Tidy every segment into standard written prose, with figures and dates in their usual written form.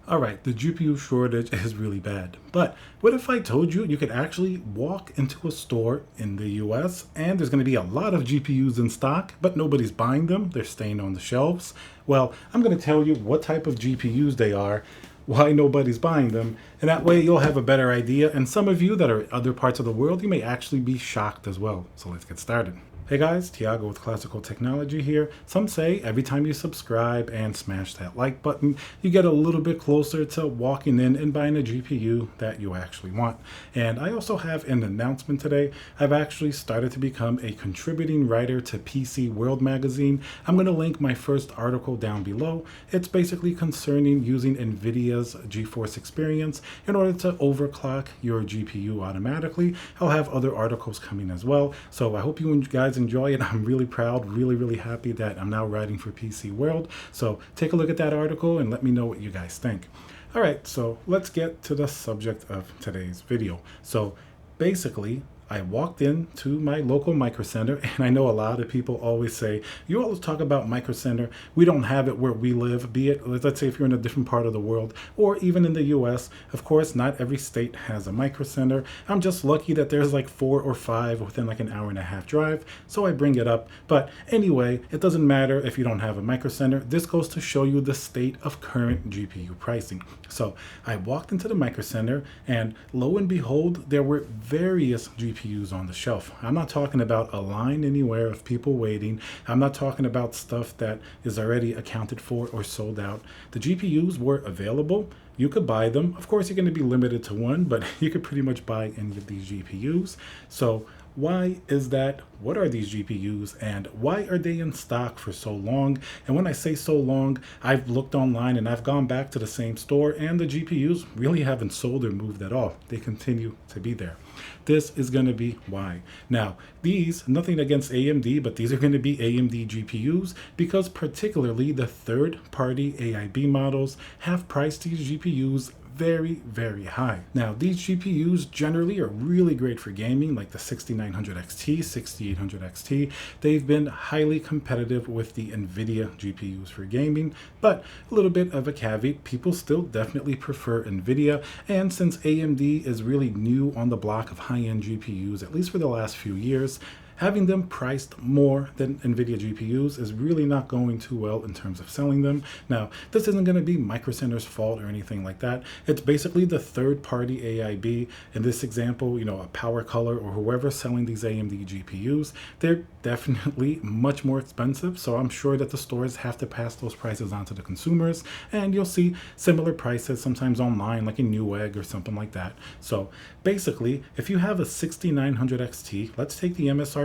All right, the GPU shortage is really bad. But what if I told you you could actually walk into a store in the US and there's going to be a lot of GPUs in stock, but nobody's buying them? They're staying on the shelves. Well, I'm going to tell you what type of GPUs they are, why nobody's buying them, and that way you'll have a better idea. And some of you that are in other parts of the world, you may actually be shocked as well. So let's get started. Hey guys, Tiago with Classical Technology here. Some say every time you subscribe and smash that like button, you get a little bit closer to walking in and buying a GPU that you actually want. And I also have an announcement today. I've actually started to become a contributing writer to PC World magazine. I'm going to link my first article down below. It's basically concerning using Nvidia's GeForce Experience in order to overclock your GPU automatically. I'll have other articles coming as well. So I hope you guys enjoy it. I'm really proud, really happy that I'm now writing for PC World. So take a look at that article and let me know what you guys think. All right, so let's get to the subject of today's video. So basically, I walked into my local Micro Center, and I know a lot of people always say, you always talk about Micro Center. We don't have it where we live, be it, let's say if you're in a different part of the world, or even in the US. Of course, not every state has a Micro Center. I'm just lucky that there's like 4 or 5 within like an hour and a half drive, so I bring it up. But anyway, it doesn't matter if you don't have a Micro Center. This goes to show you the state of current GPU pricing. So I walked into the Micro Center, and lo and behold, there were various GPUs on the shelf. I'm not talking about a line anywhere of people waiting. I'm not talking about stuff that is already accounted for or sold out. The GPUs were available. You could buy them. Of course, you're going to be limited to one, but you could pretty much buy any of these GPUs. So why is that? What are these GPUs and why are they in stock for so long? And when I say so long, I've looked online and I've gone back to the same store and the GPUs really haven't sold or moved at all. They continue to be there. This is going to be why. Now, these, nothing against AMD, but these are going to be AMD GPUs because particularly the third-party AIB models have priced these GPUs very high. Now, these GPUs generally are really great for gaming, like the 6900 XT, 6800 XT. They've been highly competitive with the Nvidia GPUs for gaming, but a little bit of a caveat, people still definitely prefer Nvidia, and since AMD is really new on the block of high-end GPUs, at least for the last few years, having them priced more than Nvidia GPUs is really not going too well in terms of selling them. Now, this isn't going to be Micro Center's fault or anything like that. It's basically the third-party AIB. In this example, a Power Color or whoever's selling these AMD GPUs, they're definitely much more expensive. So I'm sure that the stores have to pass those prices on to the consumers, and you'll see similar prices sometimes online, like in Newegg or something like that. So basically, if you have a 6900 XT, let's take the MSRP.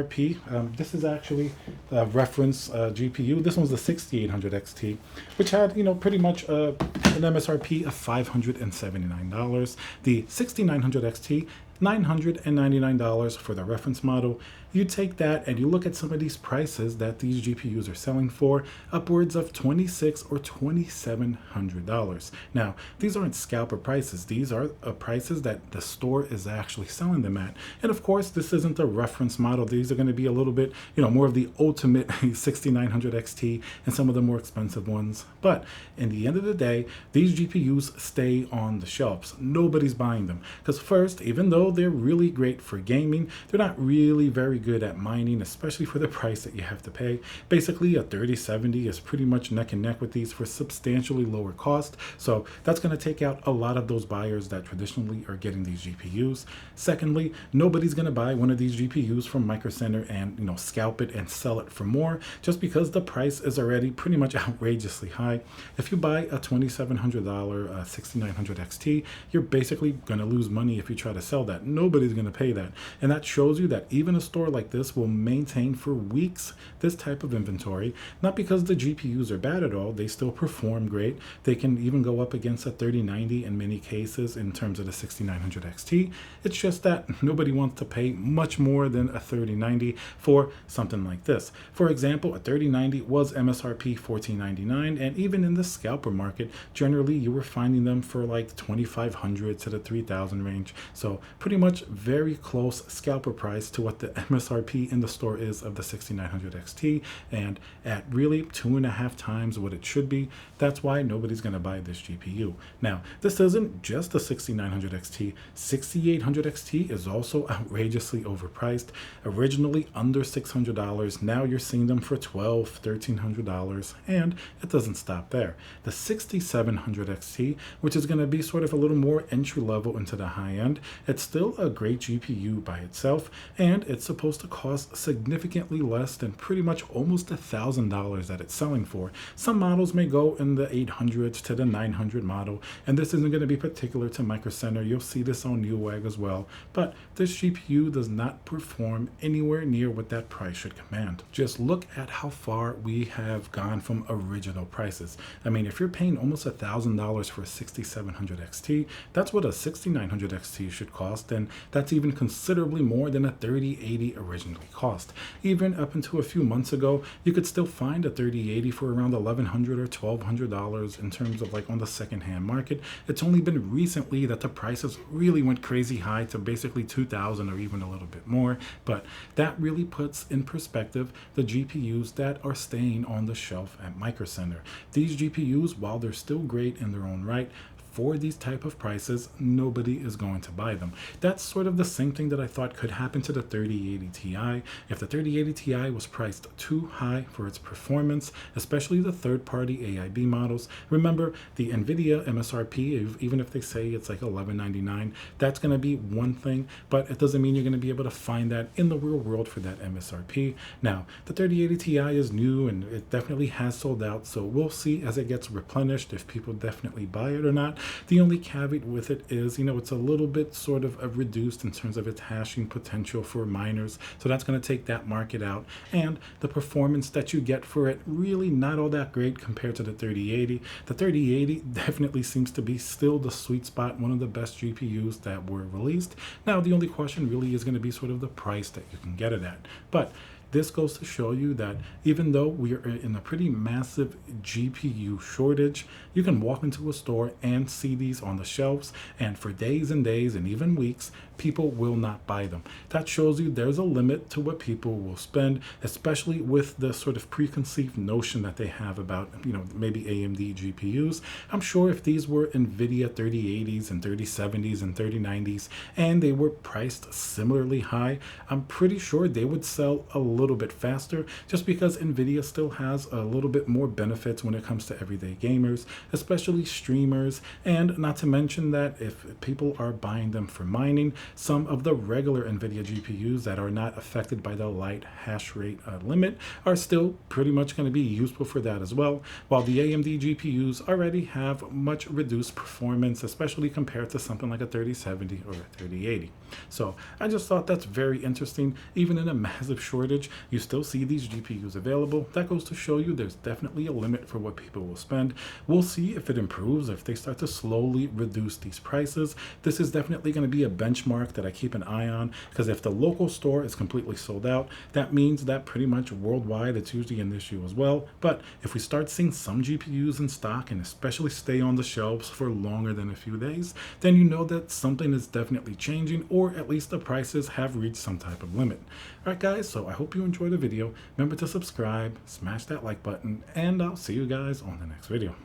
This is actually a reference GPU. This one's the 6800 XT, which had, pretty much an MSRP of $579. The 6900 XT, $999 for the reference model. You take that and you look at some of these prices that these GPUs are selling for, upwards of $2,600 or $2,700. Now, these aren't scalper prices. These are prices that the store is actually selling them at. And of course, this isn't a reference model. These are going to be a little bit, more of the ultimate 6900 XT and some of the more expensive ones. But in the end of the day, these GPUs stay on the shelves. Nobody's buying them. Because first, even though they're really great for gaming, they're not really very good at mining, especially for the price that you have to pay. Basically, a 3070 is pretty much neck and neck with these for substantially lower cost. So that's going to take out a lot of those buyers that traditionally are getting these GPUs. Secondly, nobody's going to buy one of these GPUs from Micro Center and scalp it and sell it for more just because the price is already pretty much outrageously high. If you buy a $2,700 6900 XT, you're basically going to lose money if you try to sell that. Nobody's going to pay that. And that shows you that even a store like this will maintain for weeks this type of inventory, not because the GPUs are bad at all. They still perform great. They can even go up against a 3090 in many cases in terms of the 6900 XT. It's just that nobody wants to pay much more than a 3090 for something like this. For example, a 3090 was MSRP $1,499, and even in the scalper market, generally you were finding them for like $2,500 to the $3,000 range. So pretty pretty much very close scalper price to what the MSRP in the store is of the 6900 XT, and at really 2.5 times what it should be. That's why nobody's going to buy this GPU. Now, this isn't just the 6900 XT. 6800 XT is also outrageously overpriced. Originally under $600, now you're seeing them for $1,200, $1,300, and it doesn't stop there. The 6700 XT, which is going to be sort of a little more entry level into the high end, it's still a great GPU by itself, and it's supposed to cost significantly less than pretty much almost $1,000 that it's selling for. Some models may go in the 800s to the 900 model, and this isn't going to be particular to Micro Center. You'll see this on Newegg as well, but this GPU does not perform anywhere near what that price should command. Just look at how far we have gone from original prices. I mean, if you're paying almost $1,000 for a 6700 XT, that's what a 6900 XT should cost, and that's even considerably more than a 3080 originally cost. Even up until a few months ago, you could still find a 3080 for around $1,100 or $1,200 in terms of like on the secondhand market. It's only been recently that the prices really went crazy high to basically $2,000 or even a little bit more, but that really puts in perspective the GPUs that are staying on the shelf at Micro Center. These GPUs, while they're still great in their own right, for these type of prices, nobody is going to buy them. That's sort of the same thing that I thought could happen to the 3080 Ti. If the 3080 Ti was priced too high for its performance, especially the third-party AIB models, remember the Nvidia MSRP, even if they say it's like $1199, that's going to be one thing, but it doesn't mean you're going to be able to find that in the real world for that MSRP. Now, the 3080 Ti is new and it definitely has sold out, so we'll see as it gets replenished if people definitely buy it or not. The only caveat with it is, it's a little bit sort of reduced in terms of its hashing potential for miners. So that's going to take that market out. And the performance that you get for it, really not all that great compared to the 3080. The 3080 definitely seems to be still the sweet spot, one of the best GPUs that were released. Now, the only question really is going to be sort of the price that you can get it at. But this goes to show you that even though we are in a pretty massive GPU shortage, you can walk into a store and see these on the shelves, and for days and days and even weeks, people will not buy them. That shows you there's a limit to what people will spend, especially with the sort of preconceived notion that they have about, maybe AMD GPUs. I'm sure if these were Nvidia 3080s and 3070s and 3090s, and they were priced similarly high, I'm pretty sure they would sell a little bit faster, just because Nvidia still has a little bit more benefits when it comes to everyday gamers, especially streamers, and not to mention that if people are buying them for mining, some of the regular Nvidia GPUs that are not affected by the light hash rate limit are still pretty much going to be useful for that as well, while the AMD GPUs already have much reduced performance, especially compared to something like a 3070 or a 3080. So I just thought that's very interesting. Even in a massive shortage, you still see these GPUs available. That goes to show you there's definitely a limit for what people will spend. We'll see if it improves, if they start to slowly reduce these prices. This is definitely going to be a benchmark that I keep an eye on, because if the local store is completely sold out, that means that pretty much worldwide it's usually an issue as well. But if we start seeing some GPUs in stock, and especially stay on the shelves for longer than a few days, then you know that something is definitely changing, or at least the prices have reached some type of limit. Alright guys, so I hope you enjoyed the video. Remember to subscribe, smash that like button, and I'll see you guys on the next video.